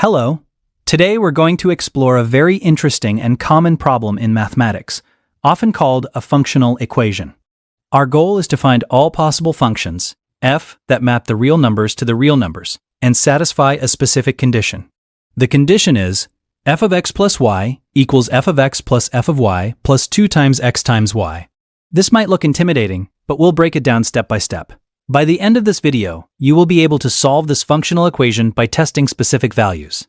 Hello. Today we're going to explore a very interesting and common problem in mathematics, often called a functional equation. Our goal is to find all possible functions, f, that map the real numbers to the real numbers, and satisfy a specific condition. The condition is f of x plus y equals f of x plus f of y plus 2 times x times y. This might look intimidating, but we'll break it down step by step. By the end of this video, you will be able to solve this functional equation by testing specific values.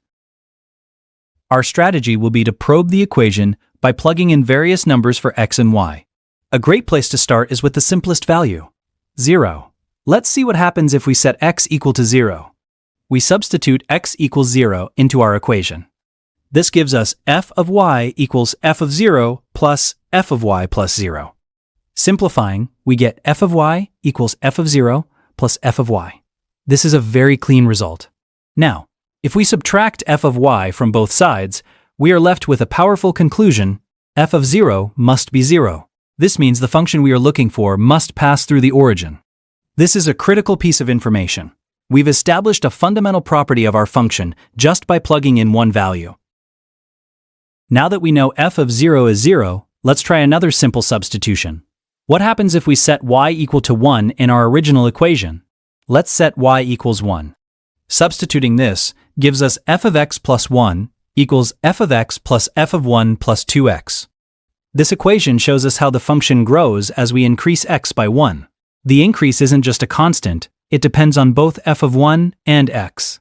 Our strategy will be to probe the equation by plugging in various numbers for x and y. A great place to start is with the simplest value, 0. Let's see what happens if we set x equal to 0. We substitute x equals 0 into our equation. This gives us f of y equals f of 0 plus f of y plus 0. Simplifying, we get f of y equals f of 0 plus f of y. This is a very clean result. Now, if we subtract f of y from both sides, we are left with a powerful conclusion: f of 0 must be 0. This means the function we are looking for must pass through the origin. This is a critical piece of information. We've established a fundamental property of our function just by plugging in one value. Now that we know f of 0 is 0, let's try another simple substitution. What happens if we set y equal to 1 in our original equation? Let's set y equals 1. Substituting this gives us f of x plus 1 equals f of x plus f of 1 plus 2x. This equation shows us how the function grows as we increase x by 1. The increase isn't just a constant, it depends on both f of 1 and x.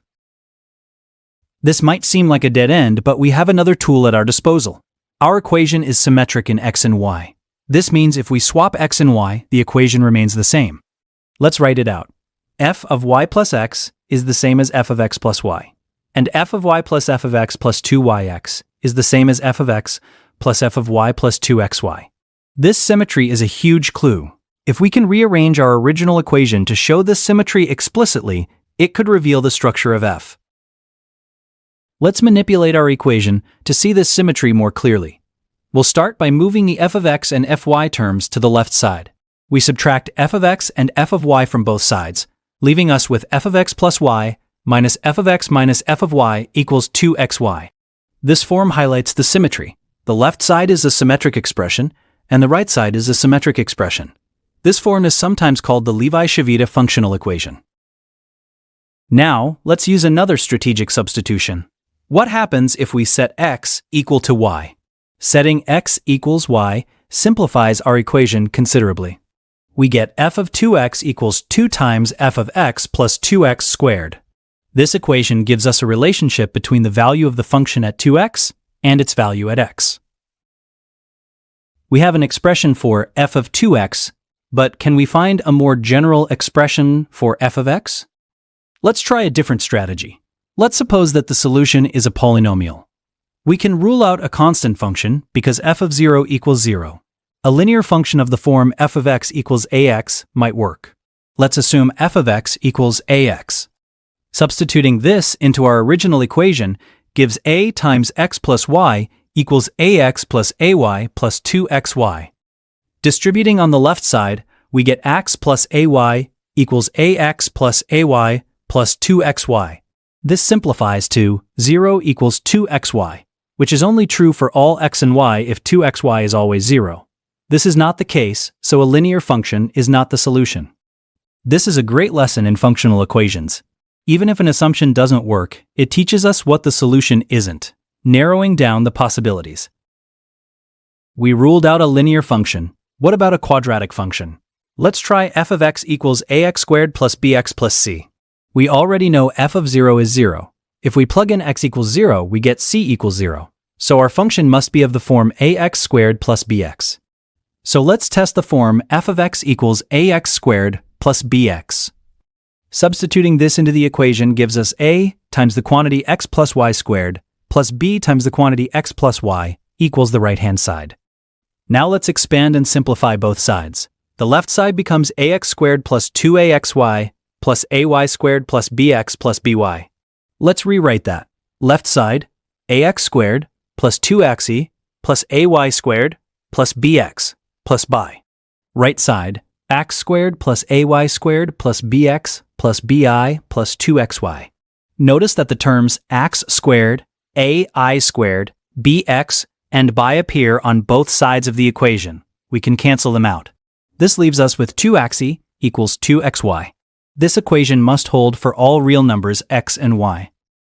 This might seem like a dead end, but we have another tool at our disposal. Our equation is symmetric in x and y. This means if we swap x and y, the equation remains the same. Let's write it out. F of y plus x is the same as f of x plus y. And f of y plus f of x plus 2yx is the same as f of x plus f of y plus 2xy. This symmetry is a huge clue. If we can rearrange our original equation to show this symmetry explicitly, it could reveal the structure of f. Let's manipulate our equation to see this symmetry more clearly. We'll start by moving the f of x and fy terms to the left side. We subtract f of x and f of y from both sides, leaving us with f of x plus y minus f of x minus f of y equals 2xy. This form highlights the symmetry. The left side is a symmetric expression, and the right side is a symmetric expression. This form is sometimes called the Levi-Civita functional equation. Now, let's use another strategic substitution. What happens if we set x equal to y? Setting x equals y simplifies our equation considerably. We get f of 2x equals 2 times f of x plus 2x squared. This equation gives us a relationship between the value of the function at 2x and its value at x. We have an expression for f of 2x, but can we find a more general expression for f of x? Let's try a different strategy. Let's suppose that the solution is a polynomial. We can rule out a constant function because f of 0 equals 0. A linear function of the form f of x equals ax might work. Let's assume f of x equals ax. Substituting this into our original equation gives a times x plus y equals ax plus ay plus 2xy. Distributing on the left side, we get x plus ay equals ax plus ay plus 2xy. This simplifies to 0 equals 2xy, which is only true for all x and y if 2xy is always 0. This is not the case, so a linear function is not the solution. This is a great lesson in functional equations. Even if an assumption doesn't work, it teaches us what the solution isn't, narrowing down the possibilities. We ruled out a linear function. What about a quadratic function? Let's try f of x equals ax squared plus bx plus c. We already know f of 0 is 0. If we plug in x equals 0, we get c equals 0. So our function must be of the form ax squared plus bx. So let's test the form f of x equals ax squared plus bx. Substituting this into the equation gives us a times the quantity x plus y squared plus b times the quantity x plus y equals the right-hand side. Now let's expand and simplify both sides. The left side becomes ax squared plus 2axy plus ay squared plus bx plus by. Let's rewrite that. Left side, ax squared plus 2xe plus ay squared plus bx plus by. Right side, x squared plus ay squared plus bx plus bi plus 2xy. Notice that the terms x squared, ai squared, bx, and by appear on both sides of the equation. We can cancel them out. This leaves us with 2x equals 2xy. This equation must hold for all real numbers x and y.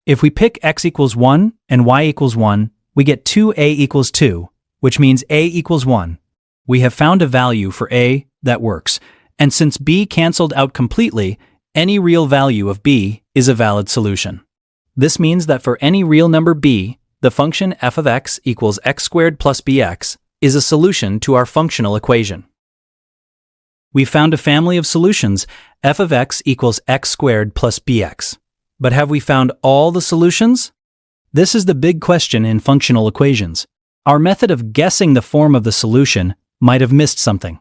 If we pick x equals 1 and y equals 1, we get 2a equals 2, which means a equals 1. We have found a value for a that works, and since b canceled out completely, any real value of b is a valid solution. This means that for any real number b, the function f of x equals x squared plus bx is a solution to our functional equation. We found a family of solutions, f of x equals x squared plus bx. But have we found all the solutions? This is the big question in functional equations. Our method of guessing the form of the solution might have missed something.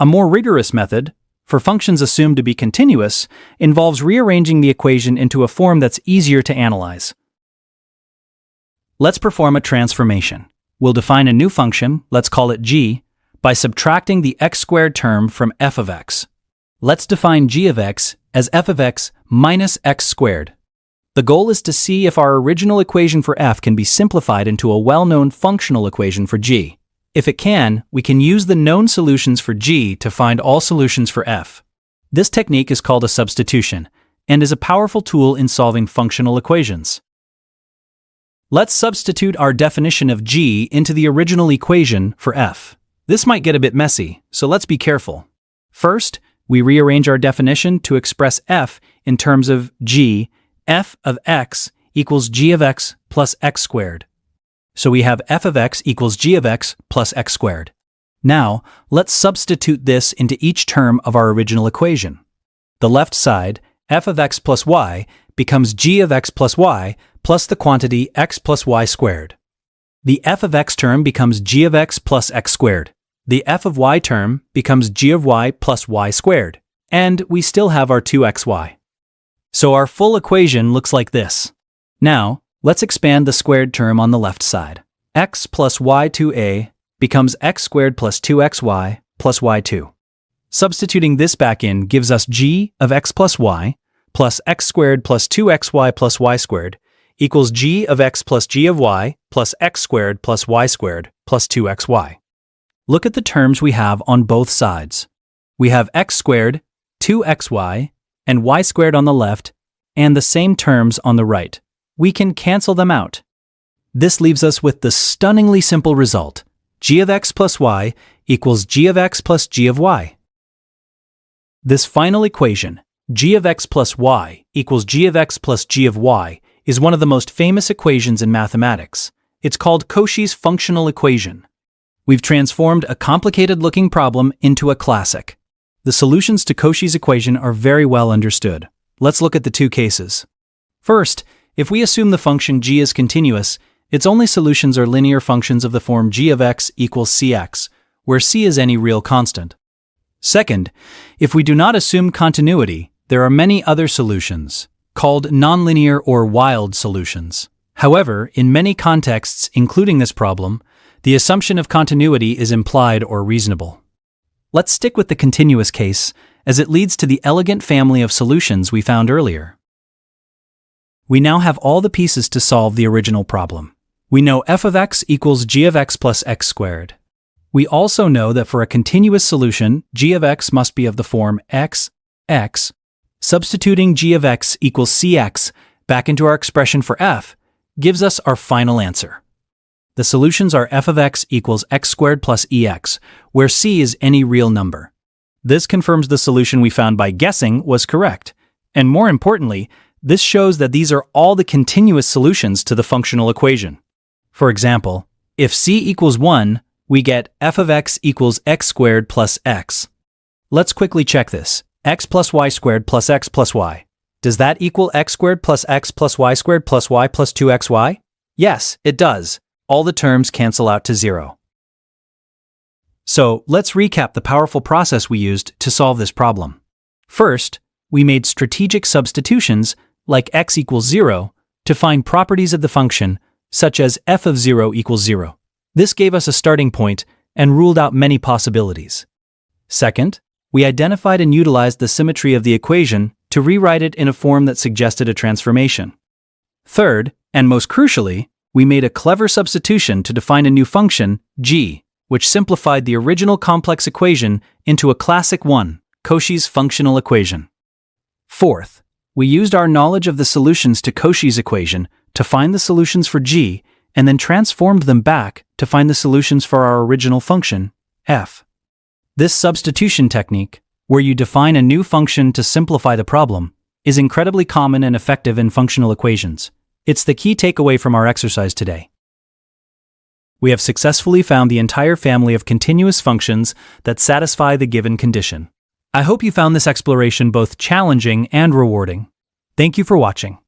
A more rigorous method, for functions assumed to be continuous, involves rearranging the equation into a form that's easier to analyze. Let's perform a transformation. We'll define a new function, let's call it g, by subtracting the x squared term from f of x. Let's define g of x as f of x minus x squared. The goal is to see if our original equation for f can be simplified into a well-known functional equation for g. If it can, we can use the known solutions for g to find all solutions for f. This technique is called a substitution, and is a powerful tool in solving functional equations. Let's substitute our definition of g into the original equation for f. This might get a bit messy, so let's be careful. First, we rearrange our definition to express f in terms of g, f of x equals g of x plus x squared. So we have f of x equals g of x plus x squared. Now, let's substitute this into each term of our original equation. The left side, f of x plus y, becomes g of x plus y plus the quantity x plus y squared. The f of x term becomes g of x plus x squared. The f of y term becomes g of y plus y squared. And we still have our 2xy. So our full equation looks like this. Now, let's expand the squared term on the left side. X plus y2a becomes x squared plus 2xy plus y2. Substituting this back in gives us g of x plus y plus x squared plus 2xy plus y squared equals g of x plus g of y plus x squared plus y squared plus 2xy. Look at the terms we have on both sides. We have x squared, 2xy, and y squared on the left, and the same terms on the right. We can cancel them out. This leaves us with the stunningly simple result. G of x plus y equals g of x plus g of y. This final equation, g of x plus y equals g of x plus g of y, is one of the most famous equations in mathematics. It's called Cauchy's functional equation. We've transformed a complicated-looking problem into a classic. The solutions to Cauchy's equation are very well understood. Let's look at the two cases. First, if we assume the function g is continuous, its only solutions are linear functions of the form g of x equals cx, where c is any real constant. Second, if we do not assume continuity, there are many other solutions, called nonlinear or wild solutions. However, in many contexts, including this problem, the assumption of continuity is implied or reasonable. Let's stick with the continuous case, as it leads to the elegant family of solutions we found earlier. We now have all the pieces to solve the original problem. We know f of x equals g of x plus x squared. We also know that for a continuous solution, g of x must be of the form x, x. Substituting g of x equals cx back into our expression for f gives us our final answer. The solutions are f of x equals x squared plus ex, where c is any real number. This confirms the solution we found by guessing was correct. And more importantly, this shows that these are all the continuous solutions to the functional equation. For example, if c equals 1, we get f of x equals x squared plus x. Let's quickly check this. X plus y squared plus x plus y. Does that equal x squared plus x plus y squared plus y plus 2xy? Yes, it does. All the terms cancel out to 0. So, let's recap the powerful process we used to solve this problem. First, we made strategic substitutions, like x equals 0, to find properties of the function, such as f of 0 equals 0. This gave us a starting point and ruled out many possibilities. Second, we identified and utilized the symmetry of the equation to rewrite it in a form that suggested a transformation. Third, and most crucially, we made a clever substitution to define a new function, g, which simplified the original complex equation into a classic one, Cauchy's functional equation. Fourth, we used our knowledge of the solutions to Cauchy's equation to find the solutions for g, and then transformed them back to find the solutions for our original function, f. This substitution technique, where you define a new function to simplify the problem, is incredibly common and effective in functional equations. It's the key takeaway from our exercise today. We have successfully found the entire family of continuous functions that satisfy the given condition. I hope you found this exploration both challenging and rewarding. Thank you for watching.